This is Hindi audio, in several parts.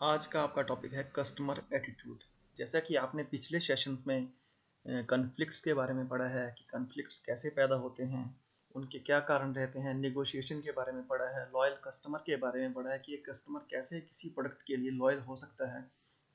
आज का आपका टॉपिक है कस्टमर एटीट्यूड। जैसा कि आपने पिछले सेशंस में कॉन्फ्लिक्ट्स के बारे में पढ़ा है कि कॉन्फ्लिक्ट्स कैसे पैदा होते हैं, उनके क्या कारण रहते हैं, नेगोशिएशन के बारे में पढ़ा है, लॉयल कस्टमर के बारे में पढ़ा है कि एक कस्टमर कैसे किसी प्रोडक्ट के लिए लॉयल हो सकता है।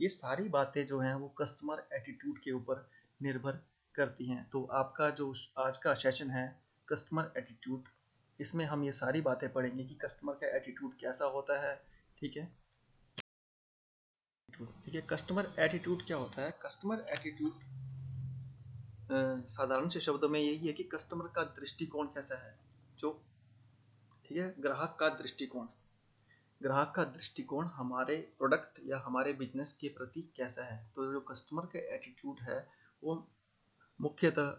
ये सारी बातें जो हैं वो कस्टमर एटीट्यूड के ऊपर निर्भर करती हैं। तो आपका जो आज का सेशन है कस्टमर एटीट्यूड, इसमें हम ये सारी बातें पढ़ेंगे कि कस्टमर का एटीट्यूड कैसा होता है। ठीक है, ठीक है। कस्टमर एटीट्यूड क्या होता है? कस्टमर एटीट्यूड साधारण से शब्दों में यही है कि कस्टमर का दृष्टिकोण कैसा है। जो ठीक है, ग्राहक का दृष्टिकोण हमारे प्रोडक्ट या हमारे बिजनेस के प्रति कैसा है। तो जो कस्टमर का एटीट्यूड है वो मुख्यतः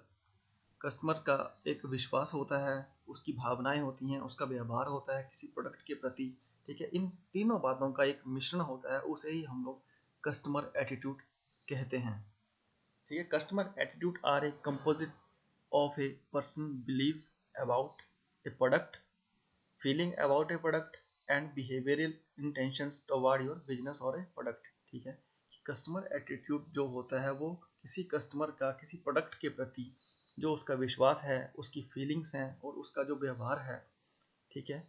कस्टमर का एक विश्वास होता है, उसकी भावनाएं होती हैं, उसका व्यवहार होता है किसी प्रोडक्ट के प्रति। ठीक है, इन तीनों बातों का एक मिश्रण होता है, उसे ही हम लोग कस्टमर एटीट्यूड कहते हैं। ठीक है, customer attitude are a composite of a person believe about a product, feeling about a product and behavioural intentions toward your business और ए प्रोडक्ट। ठीक है, कस्टमर एटीट्यूड जो होता है वो किसी कस्टमर का किसी प्रोडक्ट के प्रति जो उसका विश्वास है, उसकी फीलिंग्स हैं और उसका जो व्यवहार है। ठीक है,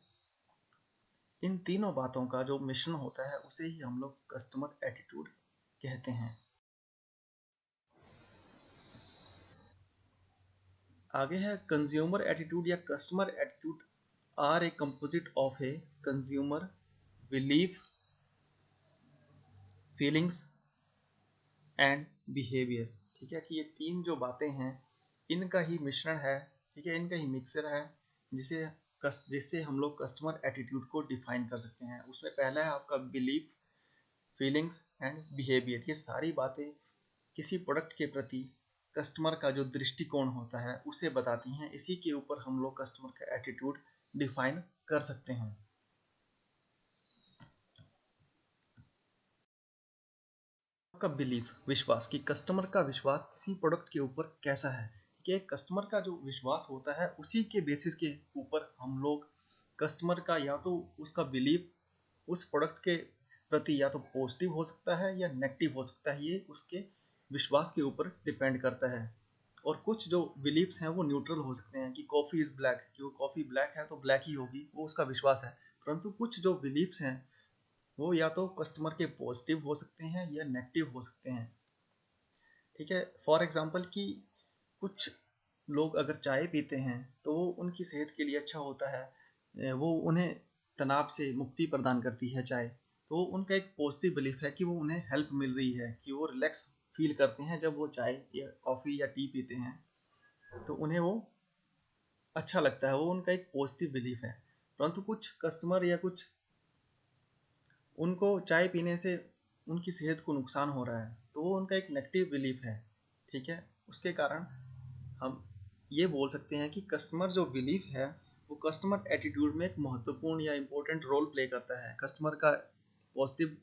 इन तीनों बातों का जो मिश्रण होता है उसे ही हम लोग कस्टमर एटीट्यूड कहते हैं। आगे है कंज्यूमर एटीट्यूड या customer attitude are a composite of a consumer belief, feelings and behaviour. ठीक है, कि ये तीन जो बातें हैं इनका ही मिश्रण है। ठीक है, इनका ही मिक्सर है जिसे जिससे हम लोग कस्टमर एटीट्यूड को डिफाइन कर सकते हैं। उसमें पहला है आपका बिलीफ, फीलिंग्स एंड बिहेवियर। ये सारी बातें किसी प्रोडक्ट के प्रति कस्टमर का जो दृष्टिकोण होता है उसे बताती हैं। इसी के ऊपर हम लोग कस्टमर का एटीट्यूड डिफाइन कर सकते हैं। का बिलीफ, विश्वास, कि कस्टमर का विश्वास किसी प्रोडक्ट के ऊपर कैसा है। कि कस्टमर का जो विश्वास होता है उसी के बेसिस के ऊपर हम लोग कस्टमर का या तो उसका बिलीफ उस प्रोडक्ट के प्रति या तो पॉजिटिव हो सकता है या नेगेटिव हो सकता है। ये उसके विश्वास के ऊपर डिपेंड करता है। और कुछ जो बिलीफ्स हैं वो न्यूट्रल हो सकते हैं कि कॉफ़ी इज़ ब्लैक, कि वो कॉफ़ी ब्लैक है तो ब्लैक ही होगी, वो उसका विश्वास है। परंतु कुछ जो बिलीफ्स हैं वो या तो कस्टमर के पॉजिटिव हो सकते हैं या नेगेटिव हो सकते हैं। ठीक है, फॉर एग्जांपल कि कुछ लोग अगर चाय पीते हैं तो वो उनकी सेहत के लिए अच्छा होता है, वो उन्हें तनाव से मुक्ति प्रदान करती है चाय। तो उनका एक पॉजिटिव बिलीफ है कि वो उन्हें हेल्प मिल रही है, कि वो रिलैक्स फील करते हैं जब वो चाय या कॉफ़ी या टी पीते हैं, तो उन्हें वो अच्छा लगता है। वो उनका एक पॉजिटिव बिलीफ है। परंतु कुछ कस्टमर या कुछ उनको चाय पीने से उनकी सेहत को नुकसान हो रहा है तो वो उनका एक नेगेटिव बिलीफ है। ठीक है, उसके कारण हम ये बोल सकते हैं कि कस्टमर जो बिलीफ है वो कस्टमर एटीट्यूड में एक महत्वपूर्ण या इम्पोर्टेंट रोल प्ले करता है। कस्टमर का पॉजिटिव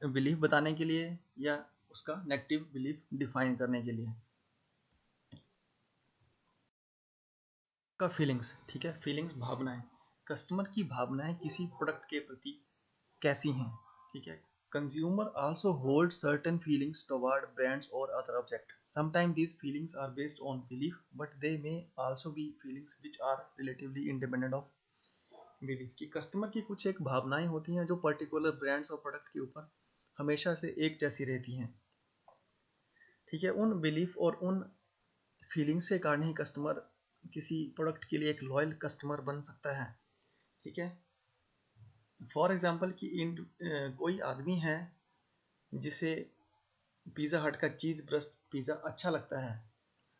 बिलीफ बताने के लिए या उसका नेगेटिव बिलीफ डिफाइन करने के लिए। का फीलिंग्स, ठीक है, फीलिंग्स भावनाएं, कस्टमर की भावनाएं किसी प्रोडक्ट के प्रति कैसी हैं। ठीक है, consumer also hold certain feelings toward brands और other object. Sometime these feelings are based on belief but they may also be feelings which are relatively independent of belief. कि कस्टमर की कुछ एक भावनाएं होती हैं जो पर्टिकुलर ब्रांड्स और प्रोडक्ट के ऊपर हमेशा से एक जैसी रहती हैं। ठीक है, उन बिलीफ और उन फीलिंग्स के कारण ही कस्टमर किसी प्रोडक्ट के लिए एक लॉयल कस्टमर बन सकता है। ठीक है, फॉर एग्जांपल कि कोई आदमी है जिसे पिज़्ज़ा हट का चीज़ ब्रस्ट पिज़्ज़ा अच्छा लगता है,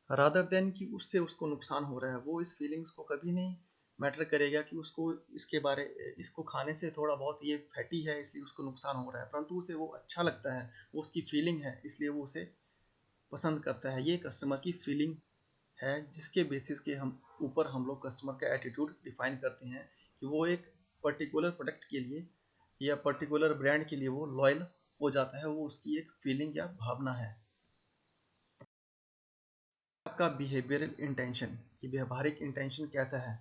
रादर देन कि उससे उसको नुकसान हो रहा है, वो इस फीलिंग्स को कभी नहीं मैटर करेगा कि उसको इसको खाने से थोड़ा बहुत ये फैटी है इसलिए उसको नुकसान हो रहा है, परंतु उसे वो अच्छा लगता है, वो उसकी फीलिंग है इसलिए वो उसे पसंद करता है। ये कस्टमर की फीलिंग है जिसके बेसिस के ऊपर हम लोग कस्टमर का एटीट्यूड डिफाइन करते हैं कि वो एक पर्टिकुलर प्रोडक्ट के लिए या पर्टिकुलर ब्रांड के लिए वो लॉयल हो जाता है। वो उसकी एक फीलिंग या भावना है। आपका बिहेवियरल इंटेंशन, कि व्यवहारिक इंटेंशन कैसा है।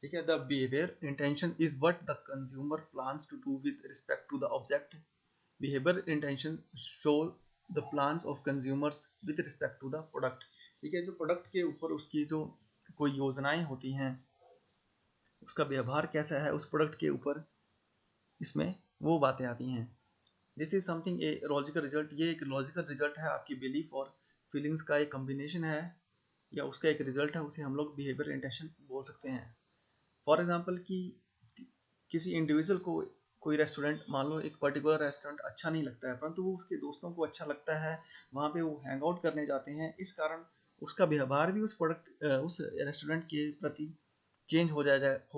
ठीक है। The behaviour intention is what the consumer plans to do with respect to the object. Behaviour intention show the plans of consumers with respect to the product. ठीक है, जो प्रोडक्ट के ऊपर उसकी जो कोई योजनाएं होती हैं, उसका व्यवहार कैसा है उस प्रोडक्ट के ऊपर, इसमें वो बातें आती हैं। This is something a logical result. ये एक लॉजिकल रिजल्ट है, आपकी बिलीफ और फीलिंग्स का एक कॉम्बिनेशन है, या उसका एक रिजल्ट है, उसे हम लोग बिहेवियर इंटेंशन बोल सकते हैं। फॉर एग्जाम्पल कि किसी इंडिविजुअल को कोई रेस्टोरेंट, मान लो एक पर्टिकुलर रेस्टोरेंट अच्छा नहीं लगता है, परंतु वो उसके दोस्तों को अच्छा लगता है, वहाँ पे वो हैंग आउट करने जाते हैं, इस कारण उसका व्यवहार भी उस प्रोडक्ट उस रेस्टोरेंट के प्रति चेंज हो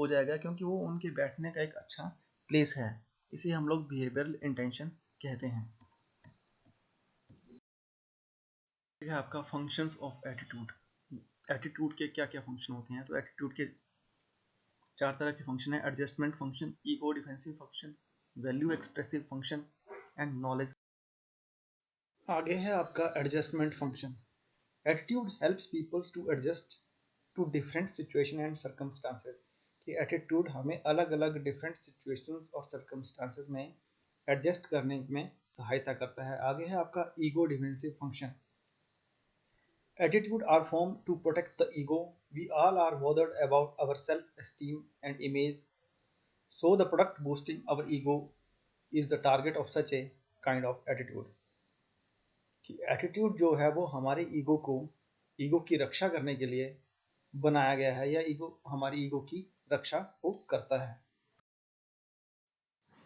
जाएगा, क्योंकि वो उनके बैठने का एक अच्छा प्लेस है। इसे हम लोग बिहेवियरल इंटेंशन कहते हैं। है आपका फंक्शंस ऑफ एटीट्यूड। एटीट्यूड के क्या क्या फंक्शन होते हैं, तो एटीट्यूड के चार तरह के फंक्शन है: adjustment function, ego defensive function, value expressive function and knowledge. आगे है आपका adjustment function. Attitude helps peoples to adjust to different situation and circumstances. कि एटीट्यूड हमें अलग अलग डिफरेंट सिचुएशंस और सर्कमस्टांसेस में एडजस्ट करने में सहायता करता है। आगे है आपका ego defensive function. Attitude are formed to protect the ego. We all are bothered about our self-esteem and image. So the product boosting our ego is the target of such a kind of attitude. कि एटीट्यूड जो है वो हमारे ईगो की रक्षा करने के लिए बनाया गया है, या हमारी ईगो की रक्षा को करता है।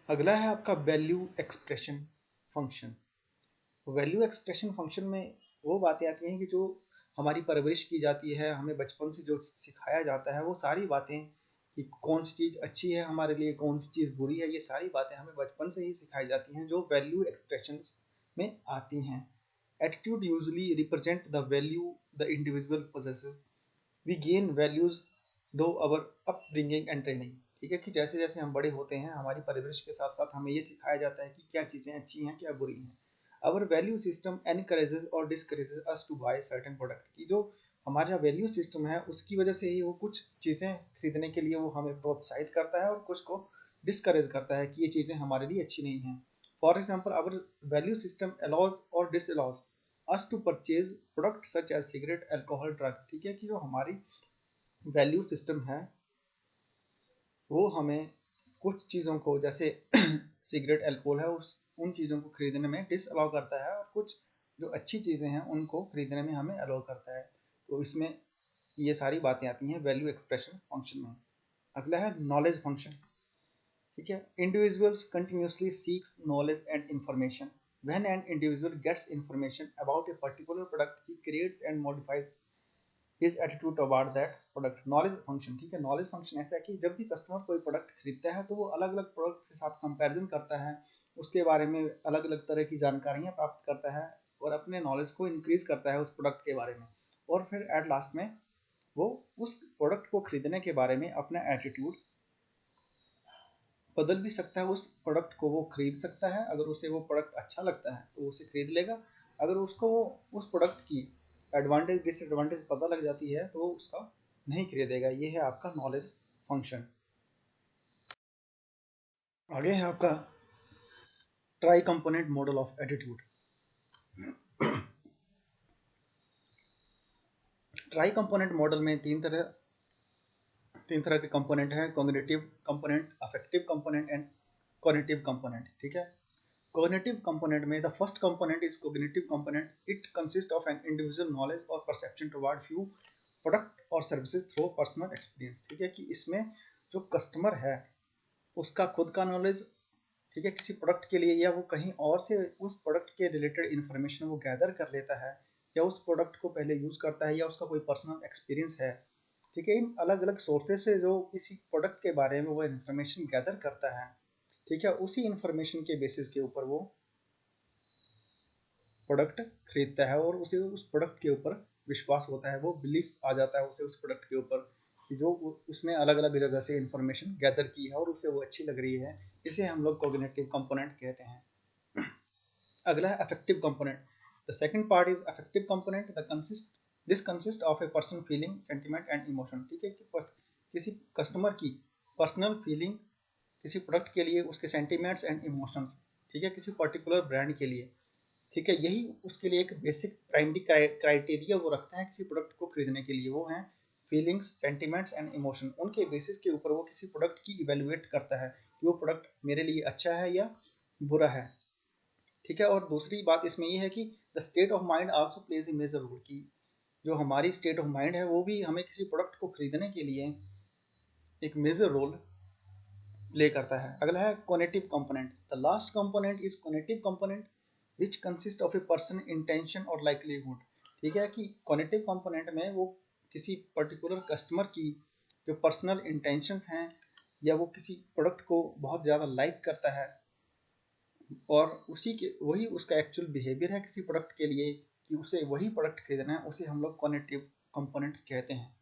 अगला है आपका value expression function. Value expression function में वो बातें आती हैं कि जो हमारी परवरिश की जाती है, हमें बचपन से जो सिखाया जाता है, वो सारी बातें कि कौन सी चीज़ अच्छी है हमारे लिए, कौन सी चीज़ बुरी है, ये सारी बातें हमें बचपन से ही सिखाई जाती हैं, जो वैल्यू एक्सप्रेशन में आती हैं। Attitude usually represent the value the individual possesses. We gain values through our upbringing and training. ठीक है, कि जैसे जैसे हम बड़े होते हैं, हमारी परवरिश के साथ साथ हमें ये सिखाया जाता है कि क्या चीज़ें अच्छी हैं, क्या बुरी हैं। Our value system encourages or discourages us to buy certain product। की जो हमारा वैल्यू सिस्टम है, उसकी वजह से ही वो कुछ चीज़ें खरीदने के लिए वो हमें प्रोत्साहित करता है, और कुछ को डिस्करेज करता है कि ये चीज़ें हमारे लिए अच्छी नहीं हैं। For example, our value system allows और disallows us to purchase product such as cigarette, alcohol, drug. ठीक है, कि जो हमारी वैल्यू सिस्टम है वो हमें कुछ चीज़ों को, जैसे सिगरेट, अल्कोहल है, उन चीज़ों को खरीदने में डिसअलाउ करता है, और कुछ जो अच्छी चीज़ें हैं उनको खरीदने में हमें अलाउ करता है। तो इसमें ये सारी बातें आती हैं वैल्यू एक्सप्रेशन फंक्शन में। अगला है नॉलेज फंक्शन। ठीक है, individuals continuously seeks knowledge and information. When an individual gets information about a particular product, he creates and modifies his attitude about that product. Knowledge function. ठीक है, नॉलेज फंक्शन ऐसा है कि जब भी कस्टमर कोई प्रोडक्ट खरीदता है, तो वो अलग अलग प्रोडक्ट के साथ कंपैरिजन करता है, उसके बारे में अलग अलग तरह की जानकारियाँ प्राप्त करता है, और अपने नॉलेज को इंक्रीज करता है उस प्रोडक्ट के बारे में, और फिर एट लास्ट में वो उस प्रोडक्ट को खरीदने के बारे में अपना एटीट्यूड बदल भी सकता है। उस प्रोडक्ट को वो खरीद सकता है, अगर उसे वो प्रोडक्ट अच्छा लगता है तो उसे खरीद लेगा। अगर उसको वो उस प्रोडक्ट की एडवांटेज डिसएडवांटेज पता लग जाती है, तो वो उसका नहीं खरीदेगा। ये है आपका नॉलेज फंक्शन। आगे है आपका try component model of attitude. Try component model में तीन तरह के कंपोनेंट हैं: cognitive component, affective component and cognitive component. ठीक है, cognitive component में the first component is cognitive component. It consists of an individual knowledge or perception toward few product or services through personal experience। ठीक है, कि इसमें जो कस्टमर है उसका खुद का नॉलेज, ठीक है, किसी प्रोडक्ट के लिए, या वो कहीं और से उस प्रोडक्ट के रिलेटेड इन्फॉर्मेशन वो गैदर कर लेता है, या उस प्रोडक्ट को पहले यूज़ करता है, या उसका कोई पर्सनल एक्सपीरियंस है। ठीक है, इन अलग अलग सोर्सेज से जो किसी प्रोडक्ट के बारे में वो इन्फॉर्मेशन गैदर करता है, ठीक है, उसी इन्फॉर्मेशन के बेसिस के ऊपर वो प्रोडक्ट खरीदता है, और उसे उस प्रोडक्ट के ऊपर विश्वास होता है, वो बिलीफ आ जाता है उसे उस प्रोडक्ट के ऊपर, कि जो उसने अलग अलग जगह से इंफॉर्मेशन गैदर की है और उसे वो अच्छी लग रही है। इसे हम लोग कॉग्निटिव कंपोनेंट कहते हैं। अगला है affective component. The second part is affective component. This consist of a person feeling, sentiment and emotion. ठीक है, कि किसी कस्टमर की पर्सनल फीलिंग किसी प्रोडक्ट के लिए, उसके सेंटिमेंट्स एंड इमोशंस, ठीक है, किसी पर्टिकुलर ब्रांड के लिए, ठीक है, यही उसके लिए एक बेसिक प्राइमरी क्राइटेरिया वो रखता है किसी प्रोडक्ट को खरीदने के लिए, वो है फीलिंग्स, सेंटिमेंट्स एंड इमोशन। उनके बेसिस के ऊपर वो किसी प्रोडक्ट की इवेलुएट करता है कि वो प्रोडक्ट मेरे लिए अच्छा है या बुरा है, ठीक है। और दूसरी बात इसमें ये है कि the state of mind also plays a major role, कि जो हमारी स्टेट ऑफ माइंड है वो भी हमें किसी प्रोडक्ट को खरीदने के लिए एक मेजर रोल प्ले करता है। अगला है cognitive component. The last component is cognitive component which consist of a person intention और लाइकलीहुड, ठीक है, कि कॉग्निटिव कंपोनेंट में वो किसी पर्टिकुलर कस्टमर की जो पर्सनल इंटेंशंस हैं या वो किसी प्रोडक्ट को बहुत ज़्यादा लाइक करता है और उसी के वही उसका एक्चुअल बिहेवियर है किसी प्रोडक्ट के लिए कि उसे वही प्रोडक्ट खरीदना है, उसे हम लोग कॉग्निटिव कंपोनेंट कहते हैं।